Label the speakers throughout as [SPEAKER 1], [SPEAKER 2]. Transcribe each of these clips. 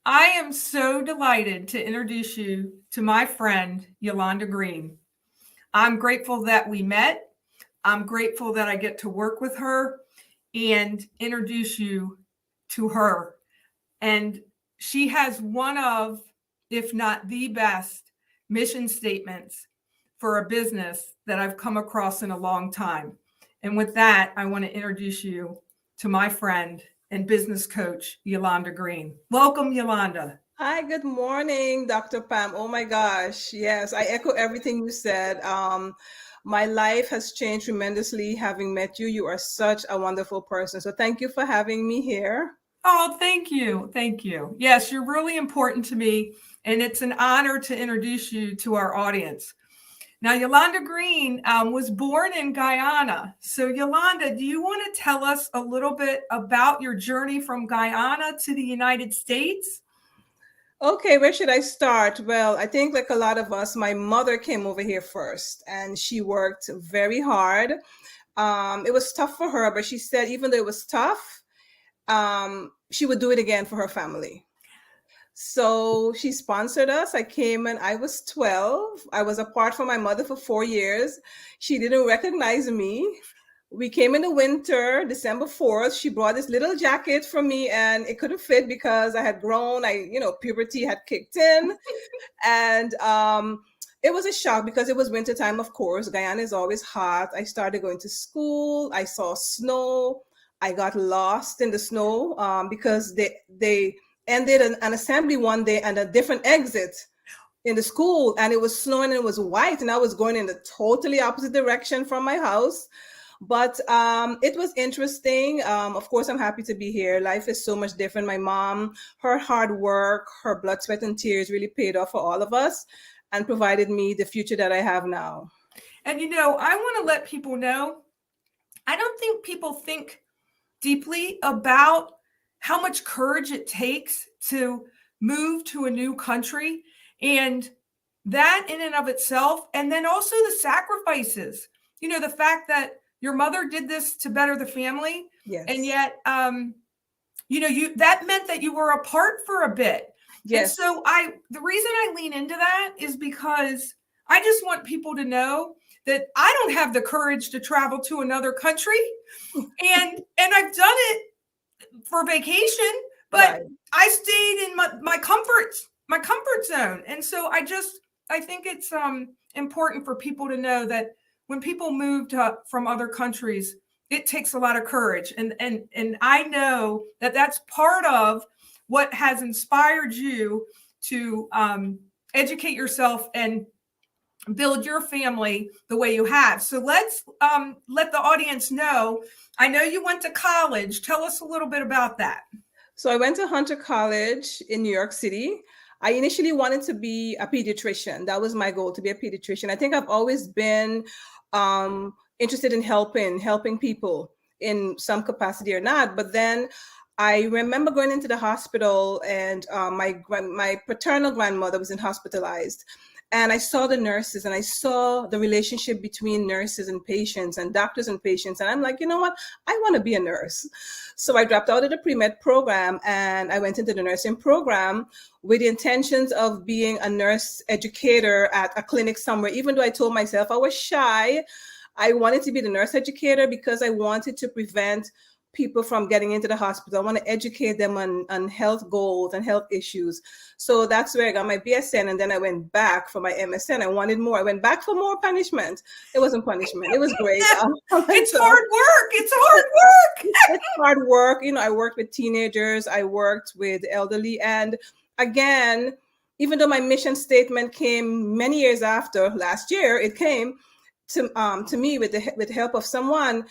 [SPEAKER 1] I am so delighted to introduce you to my friend, Eulanda Greene. I'm grateful that we met. I'm grateful that I get to work with her and introduce you to her. And she has one of, if not the best, mission statements for a business that I've come across in a long time. And with that, I want to introduce you to my friend and business coach, Eulanda Greene. Welcome, Eulanda.
[SPEAKER 2] Hi, good morning, Dr. Pam. Oh my gosh. Yes, I echo everything you said. My life has changed tremendously having met you. You are such a wonderful person. So thank you for having me here.
[SPEAKER 1] Oh, thank you. Thank you. Yes, you're really important to me, and it's an honor to introduce you to our audience. Now, Eulanda Greene was born in Guyana. So, Eulanda, do you want to tell us a little bit about your journey from Guyana to the United States?
[SPEAKER 2] Okay, where should I start? Well, I think like a lot of us, my mother came over here first and she worked very hard. It was tough for her, but she said even though it was tough, she would do it again for her family. So she sponsored us. I came and I was 12. I was apart from my mother for 4 years. She didn't recognize me. We came in the winter, December 4th. She brought this little jacket for me and it couldn't fit because I had grown. Puberty had kicked in. And it was a shock because it was wintertime, of course. Guyana is always hot. I started going to school. I saw snow. I got lost in the snow because they ended an assembly one day and a different exit in the school, and it was snowing and it was white, and I was going in the totally opposite direction from my house. But it was interesting. Of course, I'm happy to be here. Life is so much different. My mom, her hard work, her blood, sweat, and tears really paid off for all of us and provided me the future that I have now.
[SPEAKER 1] And I want to let people know, I don't think people think deeply about how much courage it takes to move to a new country, and that in and of itself, and then also the sacrifices. The fact that your mother did this to better the family,
[SPEAKER 2] Yes.
[SPEAKER 1] and yet you that meant that you were apart for a bit.
[SPEAKER 2] Yes.
[SPEAKER 1] And so the reason I lean into that is because I just want people to know that I don't have the courage to travel to another country, and I've done it for vacation, but right. I stayed in my comfort zone. And so I think it's important for people to know that when people move from other countries, it takes a lot of courage. And I know that that's part of what has inspired you to educate yourself and build your family the way you have. So let's let the audience know. I know you went to college. Tell us a little bit about that.
[SPEAKER 2] So I went to Hunter College in New York City. I initially wanted to be a pediatrician. That was my goal, to be a pediatrician. I think I've always been interested in helping people in some capacity or not. But then I remember going into the hospital, and my paternal grandmother was hospitalized. And I saw the nurses, and I saw the relationship between nurses and patients and doctors and patients. And I'm like, you know what? I want to be a nurse. So I dropped out of the pre-med program and I went into the nursing program with the intentions of being a nurse educator at a clinic somewhere. Even though I told myself I was shy, I wanted to be the nurse educator because I wanted to prevent people from getting into the hospital. I want to educate them on health goals and health issues. So that's where I got my BSN, and then I went back for my MSN. I wanted more. I went back for more punishment. It wasn't punishment. It was great.
[SPEAKER 1] It's hard work. It's hard work.
[SPEAKER 2] It's hard work. I worked with teenagers. I worked with elderly. And again, even though my mission statement came many years after, last year, it came to me with the help of someone.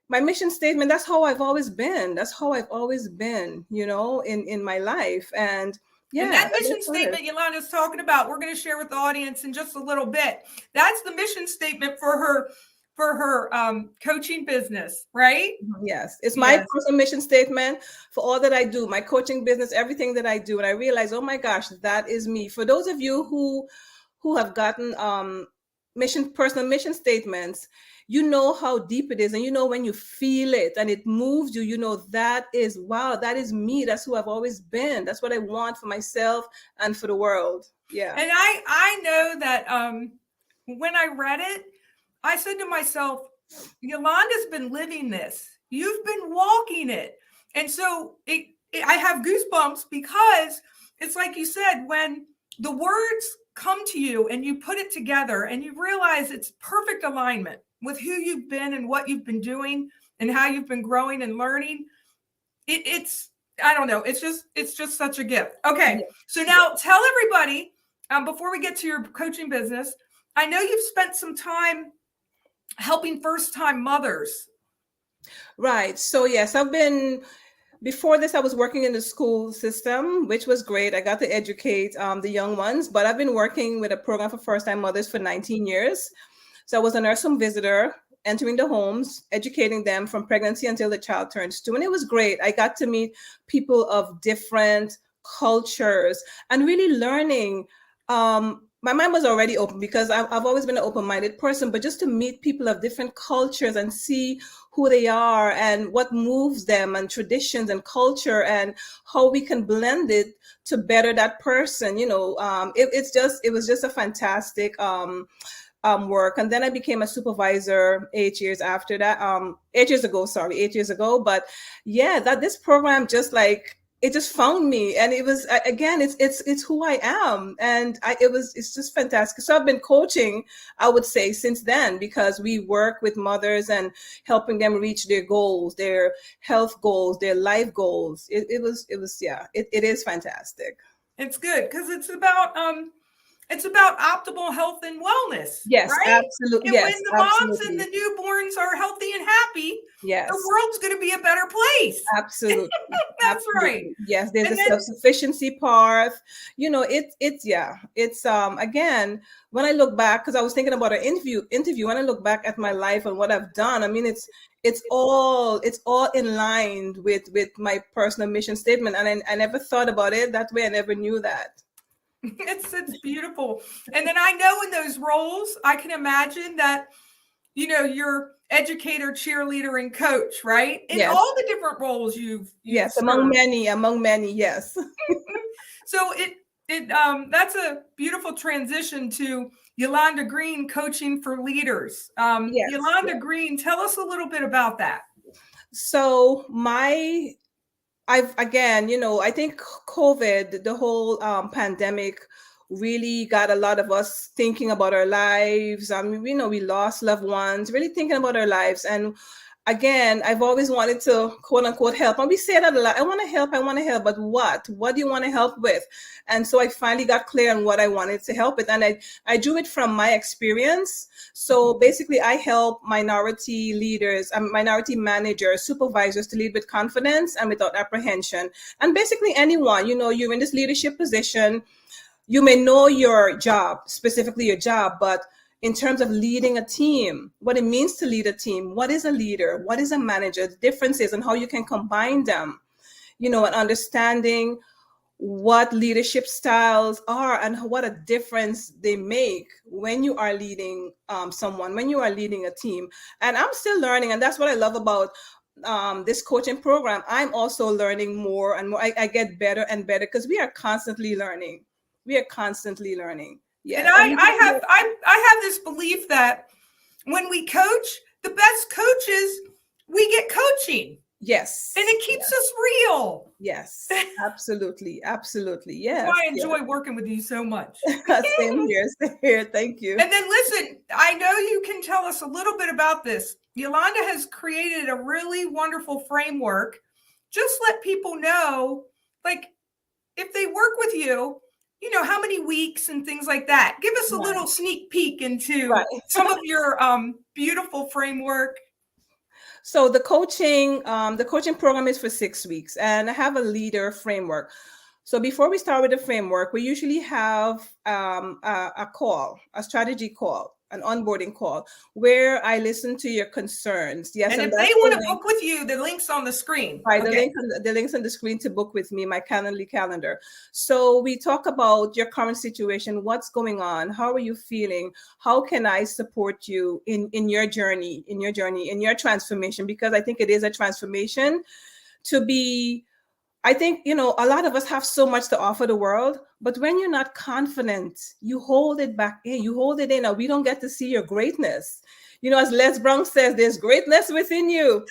[SPEAKER 2] My mission statement, that's how I've always been. That's how I've always been, in my life. And yeah.
[SPEAKER 1] And that mission statement Eulanda's talking about, we're going to share with the audience in just a little bit. That's the mission statement for her coaching business, right?
[SPEAKER 2] Yes. It's my personal mission statement for all that I do, my coaching business, everything that I do. And I realize, oh my gosh, that is me. For those of you who have gotten personal mission statements, you know how deep it is, and you know when you feel it and it moves you, you know that is, wow, that is me. That's who I've always been. That's what I want for myself and for the world. Yeah.
[SPEAKER 1] And I know that when I read it, I said to myself, Yolanda's been living this. You've been walking it. And so I have goosebumps because it's like you said, when the words come to you and you put it together and you realize it's perfect alignment with who you've been and what you've been doing and how you've been growing and learning, it's I don't know, it's just such a gift. Okay, so now tell everybody, before we get to your coaching business, I know you've spent some time helping first-time mothers.
[SPEAKER 2] Right. So yes, before this, I was working in the school system, which was great. I got to educate the young ones, but I've been working with a program for first-time mothers for 19 years. So I was a nurse home visitor, entering the homes, educating them from pregnancy until the child turns 2. And it was great. I got to meet people of different cultures and really learning. My mind was already open because I've always been an open-minded person, but just to meet people of different cultures and see who they are and what moves them and traditions and culture and how we can blend it to better that person, it was just a fantastic work. And then I became a supervisor 8 years after that, 8 years ago. But yeah, that this program just it just found me, and it was, again, it's who I am, and it's just fantastic. So I've been coaching, I would say, since then, because we work with mothers and helping them reach their goals, their health goals, their life goals. It is fantastic.
[SPEAKER 1] It's good because it's about optimal health and wellness.
[SPEAKER 2] Yes,
[SPEAKER 1] right?
[SPEAKER 2] absolutely.
[SPEAKER 1] And
[SPEAKER 2] yes,
[SPEAKER 1] when the moms and the newborns are healthy and happy,
[SPEAKER 2] yes,
[SPEAKER 1] the world's going to be a better place.
[SPEAKER 2] Absolutely.
[SPEAKER 1] That's
[SPEAKER 2] Absolutely.
[SPEAKER 1] right.
[SPEAKER 2] Yes, there's a self-sufficiency part. It's again, when I look back, because I was thinking about an interview, when I look back at my life and what I've done, I mean, it's all in line with my personal mission statement. And I never thought about it that way. I never knew that.
[SPEAKER 1] It's beautiful. And then I know in those roles, I can imagine that, you're educator, cheerleader, and coach, right? In all the different roles you've
[SPEAKER 2] yes,
[SPEAKER 1] served.
[SPEAKER 2] among many, yes.
[SPEAKER 1] So that's a beautiful transition to Eulanda Greene, coaching for leaders. Eulanda Greene, tell us a little bit about that.
[SPEAKER 2] So I think COVID, the whole pandemic, really got a lot of us thinking about our lives. We lost loved ones, really thinking about our lives. And again, I've always wanted to, quote unquote, help. And we say that a lot. I want to help, but what? What do you want to help with? And so I finally got clear on what I wanted to help with. And I drew it from my experience. So basically, I help minority leaders, minority managers, supervisors to lead with confidence and without apprehension. And basically anyone, you're in this leadership position, you may know your job, specifically your job, but in terms of leading a team, what it means to lead a team, what is a leader, what is a manager, the differences and how you can combine them, and understanding what leadership styles are and what a difference they make when you are leading someone, when you are leading a team. And I'm still learning, and that's what I love about this coaching program. I'm also learning more and more. I get better and better because we are constantly learning. Yeah.
[SPEAKER 1] And I have this belief that when we coach, the best coaches, we get coaching.
[SPEAKER 2] Yes.
[SPEAKER 1] And it keeps us real.
[SPEAKER 2] Yes, absolutely. Absolutely. Yes.
[SPEAKER 1] That's why I enjoy working with you so much.
[SPEAKER 2] Same here. Thank you.
[SPEAKER 1] And then listen, I know you can tell us a little bit about this. Eulanda has created a really wonderful framework. Just let people know, if they work with you, how many weeks and things like that. Give us a little sneak peek into some of your beautiful framework.
[SPEAKER 2] So the coaching program is for 6 weeks, and I have a leader framework. So before we start with the framework, we usually have a strategy call. an onboarding call where I listen to your concerns. Yes,
[SPEAKER 1] And
[SPEAKER 2] and
[SPEAKER 1] if they
[SPEAKER 2] that's the
[SPEAKER 1] want to
[SPEAKER 2] link.
[SPEAKER 1] book with you, the link's on the screen.
[SPEAKER 2] Right,
[SPEAKER 1] Okay.
[SPEAKER 2] the links on the screen to book with me, my Calendly calendar. So we talk about your current situation, what's going on, how are you feeling, how can I support you in your journey, in your transformation, because I think it is a transformation to be. I think, a lot of us have so much to offer the world, but when you're not confident, you hold it back in, you hold it in, and we don't get to see your greatness. As Les Brown says, there's greatness within you,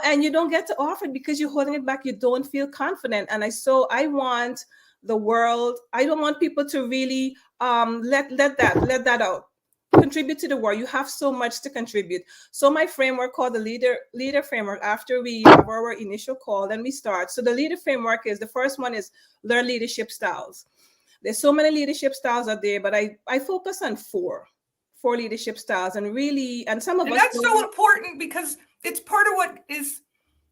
[SPEAKER 2] and you don't get to offer it because you're holding it back. You don't feel confident. And I want the world, I don't want people to really let that out. Contribute to the world. You have so much to contribute. So my framework called the leader framework, after we have our initial call, then we start. So the leader framework is, the first one is learn leadership styles. There's so many leadership styles out there, but I focus on four leadership styles, and really, and some of
[SPEAKER 1] And
[SPEAKER 2] us
[SPEAKER 1] that's so
[SPEAKER 2] don't.
[SPEAKER 1] important because it's part of what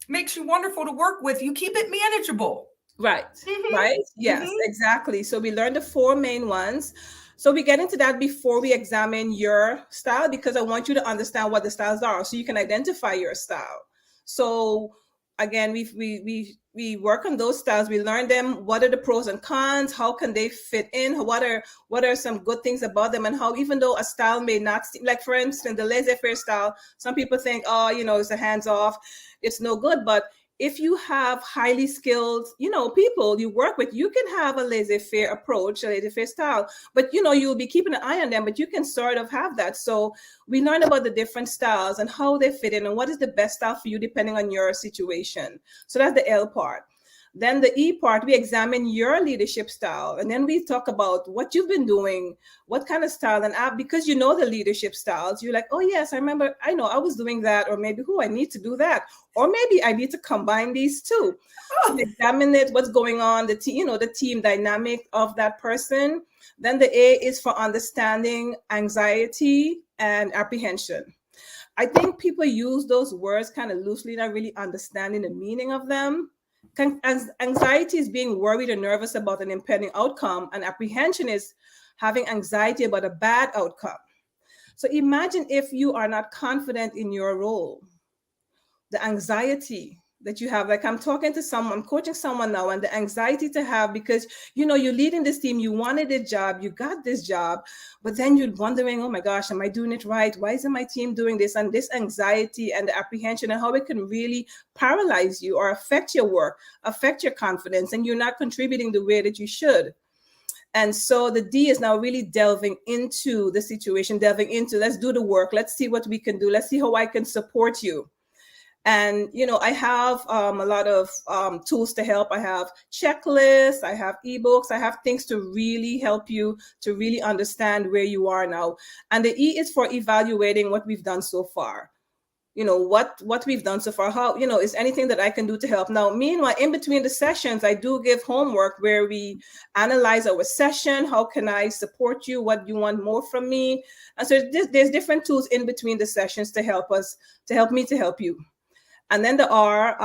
[SPEAKER 1] makes you wonderful to work with. You keep it manageable.
[SPEAKER 2] Right,
[SPEAKER 1] Mm-hmm.
[SPEAKER 2] right. Yes,
[SPEAKER 1] Mm-hmm.
[SPEAKER 2] exactly. So we learned the four main ones. So we get into that before we examine your style, because I want you to understand what the styles are so you can identify your style. So again, we work on those styles. We learn them. What are the pros and cons? How can they fit in? What are some good things about them? And how, even though a style may not seem, like for instance, the laissez-faire style, some people think, oh, it's a hands off, it's no good. But if you have highly skilled, people you work with, you can have a laissez-faire approach, a laissez-faire style, but you'll be keeping an eye on them, but you can sort of have that. So we learn about the different styles and how they fit in and what is the best style for you depending on your situation. So that's the L part. Then the E part, we examine your leadership style, and then we talk about what you've been doing, what kind of style, and because you know the leadership styles, you're like, oh yes, I remember, I know I was doing that, or maybe, I need to do that, or maybe I need to combine these two. So we examine it, what's going on, the team dynamic of that person. Then the A is for understanding anxiety and apprehension. I think people use those words kind of loosely, not really understanding the meaning of them. As anxiety is being worried or nervous about an impending outcome, and apprehension is having anxiety about a bad outcome. So imagine if you are not confident in your role, the anxiety that you have. Like, I'm talking to someone, I'm coaching someone now, and the anxiety to have, because you're leading this team, you wanted a job, you got this job, but then you're wondering, oh my gosh, am I doing it right? Why isn't my team doing this? And this anxiety and the apprehension, and how it can really paralyze you or affect your work, affect your confidence, and you're not contributing the way that you should. And so the D is now really delving into the situation, delving into, let's do the work, let's see what we can do, let's see how I can support you. And I have a lot of tools to help. I have checklists, I have ebooks, I have things to really help you to really understand where you are now. And the E is for evaluating what we've done so far. What we've done so far, how, is anything that I can do to help. Now, meanwhile, in between the sessions, I do give homework where we analyze our session. How can I support you? What do you want more from me? And so there's different tools in between the sessions to help us, to help me to help you. And then the R,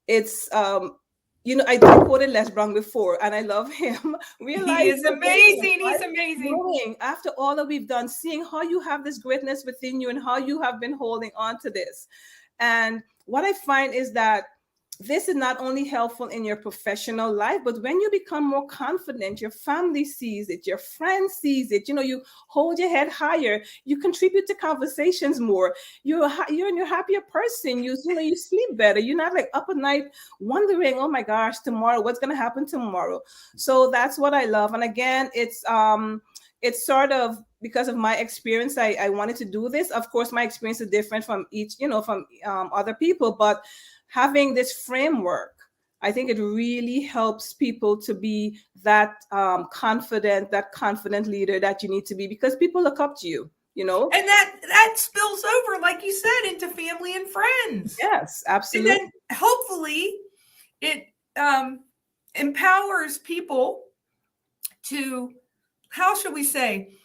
[SPEAKER 2] it's, I quoted Les Brown before, and I love him.
[SPEAKER 1] He is amazing. He's amazing.
[SPEAKER 2] Growing after all that we've done, seeing how you have this greatness within you and how you have been holding on to this. And what I find is that this is not only helpful in your professional life, but when you become more confident, your family sees it, your friends sees it, you hold your head higher, you contribute to conversations more, you're a happier person, you sleep better, you're not like up at night wondering, oh my gosh, tomorrow, what's going to happen tomorrow. So that's what I love. And again, it's sort of because of my experience, I wanted to do this. Of course, my experience is different from from other people, but having this framework, I think it really helps people to be that confident leader that you need to be, because people look up to you,
[SPEAKER 1] And that spills over, like you said, into family and friends.
[SPEAKER 2] Yes, absolutely.
[SPEAKER 1] And then hopefully it empowers people to, how should we say,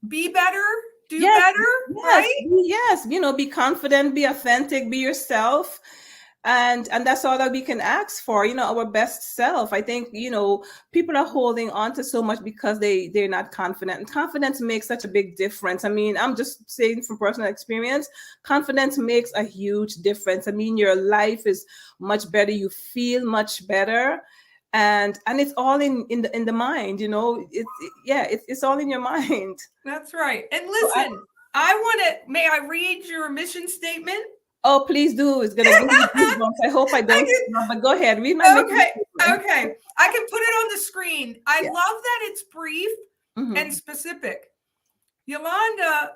[SPEAKER 1] be better, do better,
[SPEAKER 2] yes,
[SPEAKER 1] right?
[SPEAKER 2] yes, be confident, be authentic, be yourself. And that's all that we can ask for, our best self. I think, people are holding on to so much because they're not confident, and confidence makes such a big difference. I mean, I'm just saying from personal experience, confidence makes a huge difference. I mean, your life is much better, you feel much better, and it's all in the mind. It's all in your mind.
[SPEAKER 1] That's right. And
[SPEAKER 2] So
[SPEAKER 1] listen, may I read your mission statement?
[SPEAKER 2] Oh, please do. It's going to give me goosebumps. I hope I don't. But go ahead. Read my mission statement.
[SPEAKER 1] Okay. I can put it on the screen. I love that it's brief and specific. Eulanda's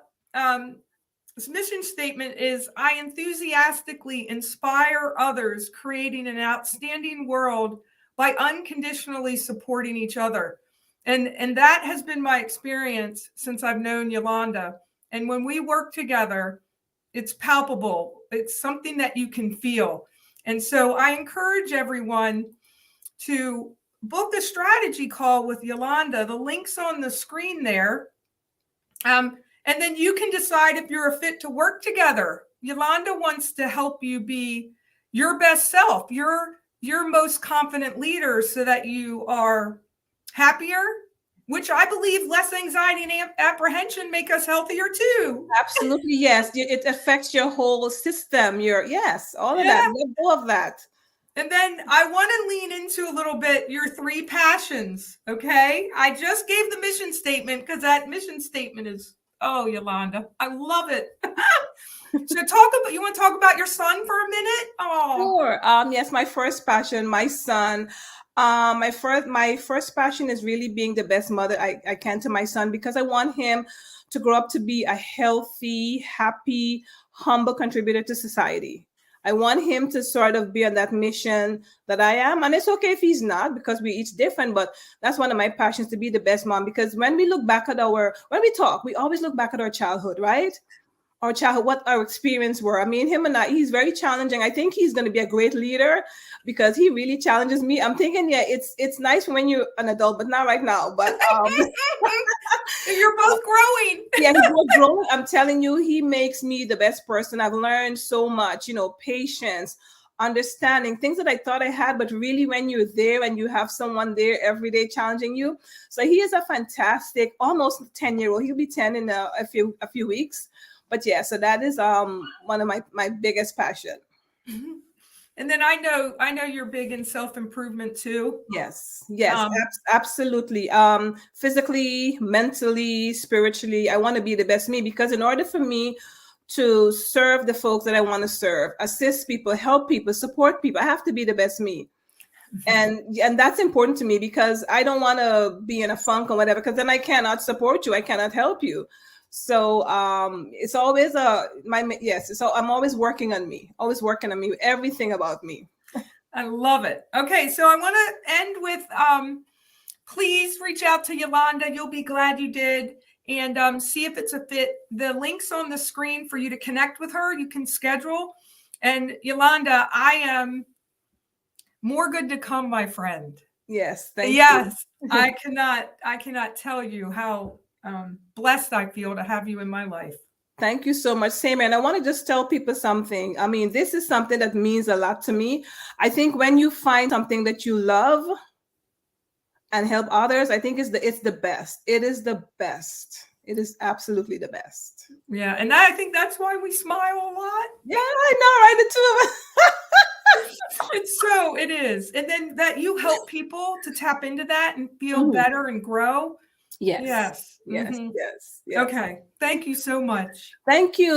[SPEAKER 1] mission statement is, I enthusiastically inspire others, creating an outstanding world by unconditionally supporting each other. And that has been my experience since I've known Eulanda. And when we work together, it's palpable. It's something that you can feel. And so I encourage everyone to book a strategy call with Eulanda. The link's on the screen there. And then you can decide if you're a fit to work together. Eulanda wants to help you be your best self, your most confident leader, so that you are happier, which I believe less anxiety and apprehension make us healthier too.
[SPEAKER 2] Absolutely, yes. It affects your whole system. All of that. Let go of that.
[SPEAKER 1] And then I want to lean into a little bit your 3 passions. Okay, I just gave the mission statement because that mission statement is, Eulanda, I love it. So you want to talk about your son for a minute? Oh,
[SPEAKER 2] sure. Yes, my first passion, my son. My first passion is really being the best mother I can to my son, because I want him to grow up to be a healthy, happy, humble contributor to society. I want him to sort of be on that mission that I am. And it's okay if he's not, because we're each different, but that's one of my passions, to be the best mom. Because when we talk, we always look back at our childhood, right? Our childhood, what our experience were. I mean, him and I, he's very challenging. I think he's going to be a great leader because he really challenges me. I'm thinking, it's nice when you're an adult, but not right now. But
[SPEAKER 1] you're both growing.
[SPEAKER 2] Yeah, he's both growing. I'm telling you, he makes me the best person. I've learned so much, patience, understanding, things that I thought I had, but really when you're there and you have someone there every day challenging you. So he is a fantastic, almost 10-year-old. He'll be 10 in a few weeks. But yeah, so that is one of my biggest passion.
[SPEAKER 1] Mm-hmm. And then I know you're big in self-improvement too.
[SPEAKER 2] Yes, absolutely. Physically, mentally, spiritually, I want to be the best me, because in order for me to serve the folks that I want to serve, assist people, help people, support people, I have to be the best me. Mm-hmm. And that's important to me, because I don't want to be in a funk or whatever, because then I cannot support you. I cannot help you. So it's always so I'm always working on me, everything about me.
[SPEAKER 1] I love it. Okay, so I want to end with please reach out to Eulanda. You'll be glad you did. And see if it's a fit. The link's on the screen for you to connect with her. You can schedule. And Eulanda, I am more good to come, my friend.
[SPEAKER 2] Yes, thank you.
[SPEAKER 1] Yes, I cannot tell you how blessed I feel to have you in my life.
[SPEAKER 2] Thank you so much, Same. And I want to just tell people something. I mean, this is something that means a lot to me. I think when you find something that you love and help others, I think it's the best. It is the best. It is absolutely the best.
[SPEAKER 1] Yeah, and I think that's why we smile a lot.
[SPEAKER 2] Yeah, I know, right? The two of us.
[SPEAKER 1] It is. And then that you help people to tap into that and feel better and grow.
[SPEAKER 2] Yes.
[SPEAKER 1] Mm-hmm.
[SPEAKER 2] Yes.
[SPEAKER 1] Okay. Thank you so much.
[SPEAKER 2] Thank you.